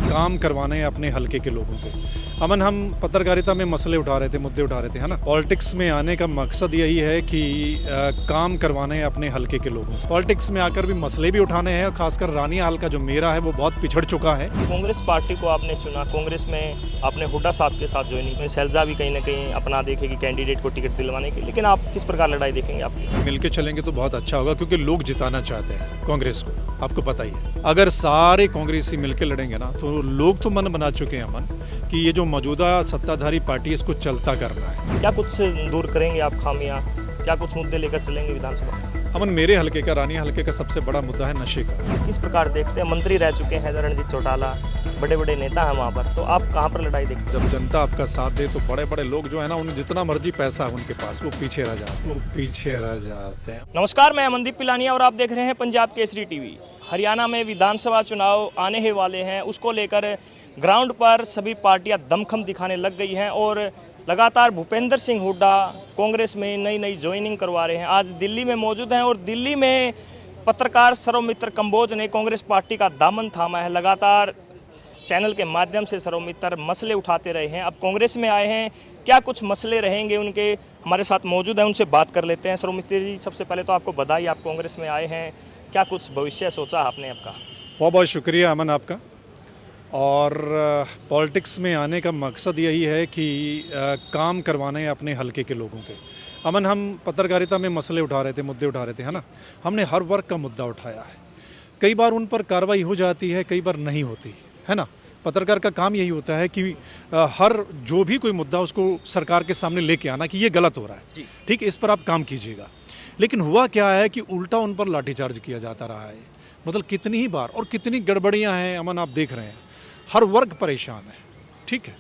काम करवाने हैं अपने हलके के लोगों के। अमन, हम पत्रकारिता में मसले उठा रहे थे, मुद्दे उठा रहे थे, है ना। पॉलिटिक्स में आने का मकसद यही है कि काम करवाने हैं अपने हलके के लोगों के। पॉलिटिक्स में आकर भी मसले भी उठाने हैं, और खासकर रानी हाल का जो मेरा है वो बहुत पिछड़ चुका है। कांग्रेस पार्टी को आपने चुना, कांग्रेस में आपने हुड्डा साहब के साथ ज्वाइनिंग, शैलजा भी कहीं ना कहीं अपना देखेगी कैंडिडेट को टिकट दिलवाने की, लेकिन आप किस प्रकार लड़ाई देखेंगे आपकी? मिलके चलेंगे तो बहुत अच्छा होगा, क्योंकि लोग जिताना चाहते हैं कांग्रेस को, आपको पता ही है। अगर सारे कांग्रेसी मिलके लड़ेंगे ना तो लोग तो मन बना चुके हैं अमन कि ये जो मौजूदा सत्ताधारी पार्टी है इसको चलता करना है। क्या कुछ दूर करेंगे आप खामियां, क्या कुछ मुद्दे लेकर चलेंगे विधानसभा? अमन, मेरे हलके का, रानी हलके का सबसे बड़ा मुद्दा है नशे का। किस प्रकार देखते हैं? मंत्री रह चुके हैं रणजीत चौटाला, बड़े बड़े नेता हैं वहाँ पर, तो आप कहाँ पर लड़ाई देखते हैं? जब जनता आपका साथ दे तो बड़े बड़े लोग जो है ना, उन्हें जितना मर्जी पैसा है उनके पास, वो पीछे रह जाते हैं। नमस्कार, मैं अमनदीप पिलानिया और आप देख रहे हैं पंजाब केसरी टीवी। हरियाणा में विधानसभा चुनाव आने ही वाले हैं, उसको लेकर ग्राउंड पर सभी पार्टियां दमखम दिखाने लग गई हैं और लगातार भूपेंद्र सिंह हुड्डा कांग्रेस में नई ज्वाइनिंग करवा रहे हैं। आज दिल्ली में मौजूद हैं और दिल्ली में पत्रकार सौमित्र कंबोज ने कांग्रेस पार्टी का दामन थामा है। लगातार चैनल के माध्यम से सौमित्र मसले उठाते रहे हैं, अब कांग्रेस में आए हैं, क्या कुछ मसले रहेंगे उनके, हमारे साथ मौजूद हैं, उनसे बात कर लेते हैं। सौमित्र जी, सबसे पहले तो आपको बधाई, आप कांग्रेस में आए हैं, क्या कुछ भविष्य सोचा आपने आपका? बहुत बहुत शुक्रिया अमन आपका। और पॉलिटिक्स में आने का मकसद यही है कि काम करवाने हैं अपने हलके के लोगों के। अमन, हम पत्रकारिता में मसले उठा रहे थे, मुद्दे उठा रहे थे, है ना। हमने हर वर्ग का मुद्दा उठाया है, कई बार उन पर कार्रवाई हो जाती है, कई बार नहीं होती है ना। पत्रकार का काम यही होता है कि हर जो भी कोई मुद्दा उसको सरकार के सामने लेके आना कि ये गलत हो रहा है, ठीक है, इस पर आप काम कीजिएगा। लेकिन हुआ क्या है कि उल्टा उन पर लाठीचार्ज किया जाता रहा है। मतलब कितनी ही बार और कितनी गड़बड़ियां हैं अमन, आप देख रहे हैं। हर वर्ग परेशान है, ठीक है,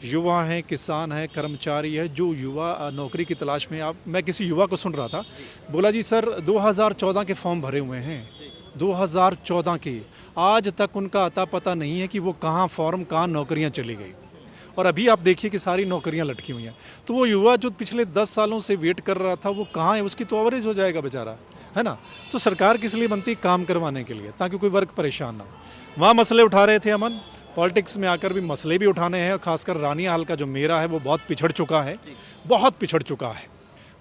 युवा हैं, किसान हैं, कर्मचारी है। जो युवा नौकरी की तलाश में, मैं किसी युवा को सुन रहा था, बोला जी सर 2014 के फॉर्म भरे हुए हैं, 2014 के, आज तक उनका अता पता नहीं है कि वो कहाँ फॉर्म, कहाँ नौकरियाँ चली गई। और अभी आप देखिए कि सारी नौकरियां लटकी हुई हैं। तो वो युवा जो पिछले 10 सालों से वेट कर रहा था, वो कहाँ है? उसकी तो एवरेज हो जाएगा बेचारा, है ना। तो सरकार किस लिए बनती? काम करवाने के लिए, ताकि कोई वर्ग परेशान ना हो। वहाँ मसले उठा रहे थे अमन, पॉलिटिक्स में आकर भी मसले भी उठाने हैं, और खासकर रानी हाल का जो मेरा है वो बहुत पिछड़ चुका है, बहुत पिछड़ चुका है।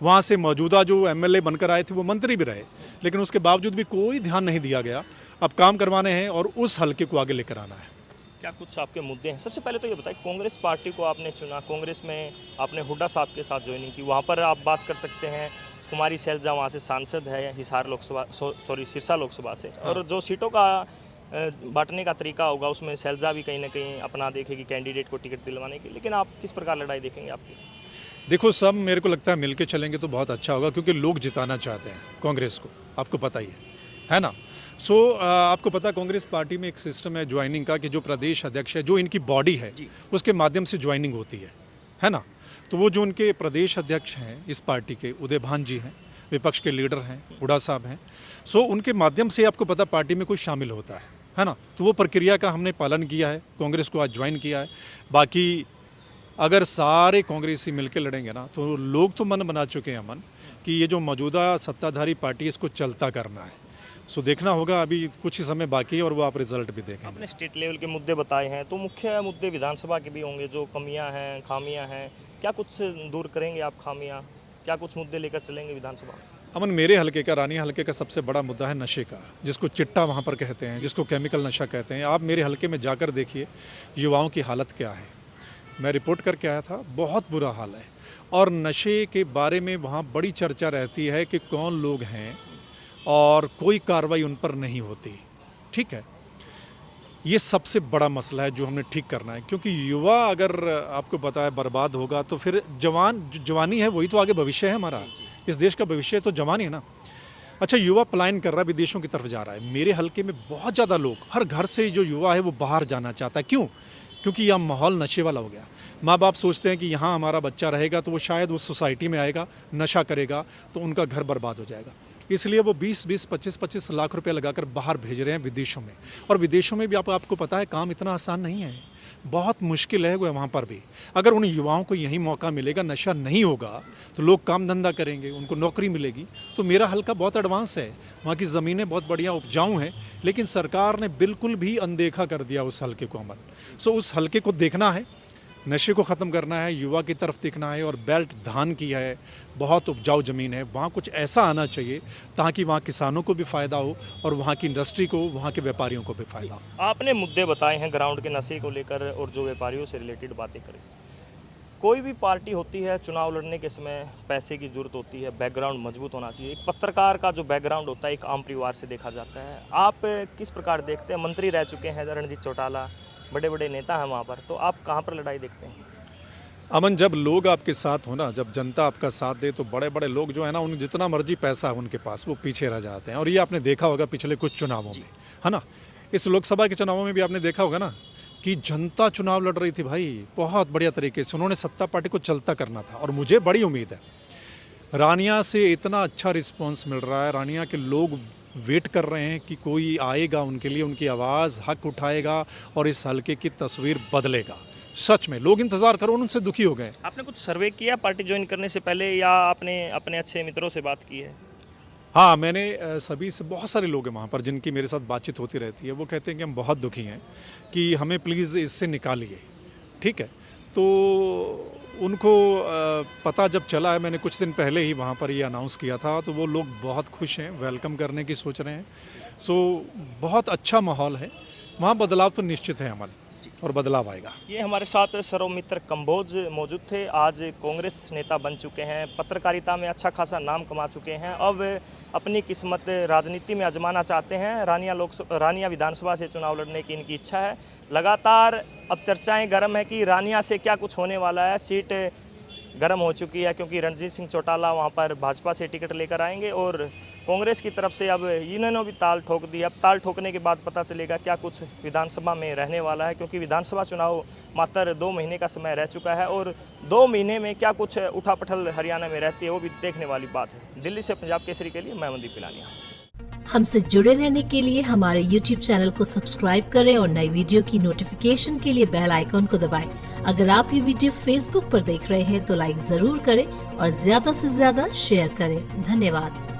वहाँ से मौजूदा जो MLA बनकर आए थे वो मंत्री भी रहे, लेकिन उसके बावजूद भी कोई ध्यान नहीं दिया गया। अब काम करवाने हैं और उस हलके को आगे लेकर आना है। क्या कुछ आपके मुद्दे हैं? सबसे पहले तो ये बताइए, कांग्रेस पार्टी को आपने चुना, कांग्रेस में आपने हुड्डा साहब के साथ ज्वाइनिंग की, वहाँ पर आप बात कर सकते हैं। कुमारी शैलजा वहाँ से सांसद है, हिसार लोकसभा, सिरसा लोकसभा से, और जो सीटों का बांटने का तरीका होगा उसमें शैलजा भी कहीं ना कहीं अपना देखेगी कैंडिडेट को टिकट दिलवाने की, लेकिन आप किस प्रकार लड़ाई देखेंगे आपकी? देखो, सब मेरे को लगता है मिलके चलेंगे तो बहुत अच्छा होगा, क्योंकि लोग जिताना चाहते हैं कांग्रेस को, आपको पता ही है ना। आपको पता है कांग्रेस पार्टी में एक सिस्टम है ज्वाइनिंग का, कि जो प्रदेश अध्यक्ष है, जो इनकी बॉडी है, उसके माध्यम से ज्वाइनिंग होती है ना। तो वो जो उनके प्रदेश अध्यक्ष हैं इस पार्टी के, उदय भान जी हैं, विपक्ष के लीडर हैं, हुड्डा साहब हैं। उनके माध्यम से आपको पता पार्टी में कोई शामिल होता है ना। तो वो प्रक्रिया का हमने पालन किया है, कांग्रेस को आज ज्वाइन किया है। बाकी अगर सारे कांग्रेसी मिलकर लड़ेंगे ना तो लोग तो मन बना चुके हैं अमन कि ये जो मौजूदा सत्ताधारी पार्टी है इसको चलता करना है। देखना होगा, अभी कुछ ही समय बाकी है और वो आप रिजल्ट भी देखेंगे। आपने स्टेट लेवल के मुद्दे बताए हैं, तो मुख्य मुद्दे विधानसभा के भी होंगे, जो कमियां हैं, खामियां हैं, क्या कुछ दूर करेंगे आप खामियां, क्या कुछ मुद्दे लेकर चलेंगे विधानसभा? अमन, मेरे हलके का, रानी हलके का सबसे बड़ा मुद्दा है नशे का, जिसको चिट्टा वहाँ पर कहते हैं, जिसको केमिकल नशा कहते हैं। आप मेरे हलके में जाकर देखिए युवाओं की हालत क्या है। मैं रिपोर्ट करके आया था, बहुत बुरा हाल है। और नशे के बारे में वहाँ बड़ी चर्चा रहती है कि कौन लोग हैं, और कोई कार्रवाई उन पर नहीं होती, ठीक है। ये सबसे बड़ा मसला है जो हमने ठीक करना है, क्योंकि युवा अगर आपको पता है बर्बाद होगा तो फिर जवानी है वही तो आगे भविष्य है हमारा। इस देश का भविष्य तो जवानी है ना। अच्छा, युवा पलायन कर रहा है, विदेशों की तरफ जा रहा है। मेरे हलके में बहुत ज़्यादा लोग, हर घर से जो युवा है वो बाहर जाना चाहता है। क्यों? क्योंकि यह माहौल नशे वाला हो गया। माँ बाप सोचते हैं कि यहाँ हमारा बच्चा रहेगा तो वो शायद उस सोसाइटी में आएगा, नशा करेगा, तो उनका घर बर्बाद हो जाएगा। इसलिए वो 20-20, 25-25 लाख रुपए लगाकर बाहर भेज रहे हैं विदेशों में। और विदेशों में भी आपको पता है काम इतना आसान नहीं है। बहुत मुश्किल है वो वहाँ पर भी। अगर उन युवाओं को यही मौका मिलेगा, नशा नहीं होगा तो लोग काम धंधा करेंगे, उनको नौकरी मिलेगी। तो मेरा हल्का बहुत एडवांस है, वहाँ की ज़मीनें बहुत बढ़िया उपजाऊ हैं, लेकिन सरकार ने बिल्कुल भी अनदेखा कर दिया उस हल्के को अमन। सो उस हल्के को देखना है, नशे को ख़त्म करना है, युवा की तरफ देखना है। और बेल्ट धान की है, बहुत उपजाऊ ज़मीन है, वहाँ कुछ ऐसा आना चाहिए ताकि वहाँ किसानों को भी फ़ायदा हो और वहाँ की इंडस्ट्री को, वहाँ के व्यापारियों को भी फ़ायदा हो। आपने मुद्दे बताए हैं ग्राउंड के नशे को लेकर और जो व्यापारियों से रिलेटेड बातें करें। कोई भी पार्टी होती है, चुनाव लड़ने के समय पैसे की ज़रूरत होती है, बैकग्राउंड मजबूत होना चाहिए। एक पत्रकार का जो बैकग्राउंड होता है एक आम परिवार से देखा जाता है। आप किस प्रकार देखते हैं? मंत्री रह चुके हैं रणजीत चौटाला, बड़े बड़े नेता हैं वहाँ पर, तो आप कहाँ पर लड़ाई देखते हैं? अमन, जब लोग आपके साथ हो ना, जब जनता आपका साथ दे, तो बड़े बड़े लोग जो है ना, उन जितना मर्जी पैसा है उनके पास, वो पीछे रह जाते हैं। और ये आपने देखा होगा पिछले कुछ चुनावों में, है ना। इस लोकसभा के चुनावों में भी आपने देखा होगा ना कि जनता चुनाव लड़ रही थी भाई, बहुत बढ़िया तरीके से। उन्होंने सत्ता पार्टी को चलता करना था और मुझे बड़ी उम्मीद है रानिया से इतना अच्छा रिस्पॉन्स मिल रहा है। रानिया के लोग वेट कर रहे हैं कि कोई आएगा उनके लिए, उनकी आवाज़ हक उठाएगा और इस हल्के की तस्वीर बदलेगा। सच में लोग इंतज़ार करो, उनसे दुखी हो गए। आपने कुछ सर्वे किया पार्टी ज्वाइन करने से पहले, या आपने अपने अच्छे मित्रों से बात की है? हाँ, मैंने सभी से, बहुत सारे लोग हैं वहाँ पर जिनकी मेरे साथ बातचीत होती रहती है। वो कहते हैं कि हम बहुत दुखी हैं कि हमें प्लीज़ इससे निकालिए, ठीक है। तो उनको पता जब चला है, मैंने कुछ दिन पहले ही वहाँ पर ये अनाउंस किया था, तो वो लोग बहुत खुश हैं, वेलकम करने की सोच रहे हैं। सो बहुत अच्छा माहौल है वहाँ। बदलाव तो निश्चित है अमन, और बदलाव आएगा। ये हमारे साथ सर्वमित्र कंबोज मौजूद थे। आज कांग्रेस नेता बन चुके हैं, पत्रकारिता में अच्छा खासा नाम कमा चुके हैं। अब अपनी किस्मत राजनीति में आजमाना चाहते हैं। रानिया विधानसभा से चुनाव लड़ने की इनकी इच्छा है। लगातार अब चर्चाएं गर्म है कि रानिया से क्या कुछ होने वाला है। सीट गर्म हो चुकी है क्योंकि रणजीत सिंह चौटाला वहाँ पर भाजपा से टिकट लेकर आएंगे और कांग्रेस की तरफ से अब इन्होंने भी ताल ठोक दी। अब ताल ठोकने के बाद पता चलेगा क्या कुछ विधानसभा में रहने वाला है, क्योंकि विधानसभा चुनाव मात्र 2 महीने का समय रह चुका है और 2 महीने में क्या कुछ उठापटल हरियाणा में रहती है वो भी देखने वाली बात है। दिल्ली से पंजाब केसरी के लिए मैं मनदीप पिलानिया। हमसे जुड़े रहने के लिए हमारे YouTube चैनल को सब्सक्राइब करें और नई वीडियो की नोटिफिकेशन के लिए बेल आइकॉन को दबाएं। अगर आप ये वीडियो Facebook पर देख रहे हैं तो लाइक जरूर करें और ज्यादा से ज्यादा शेयर करें। धन्यवाद।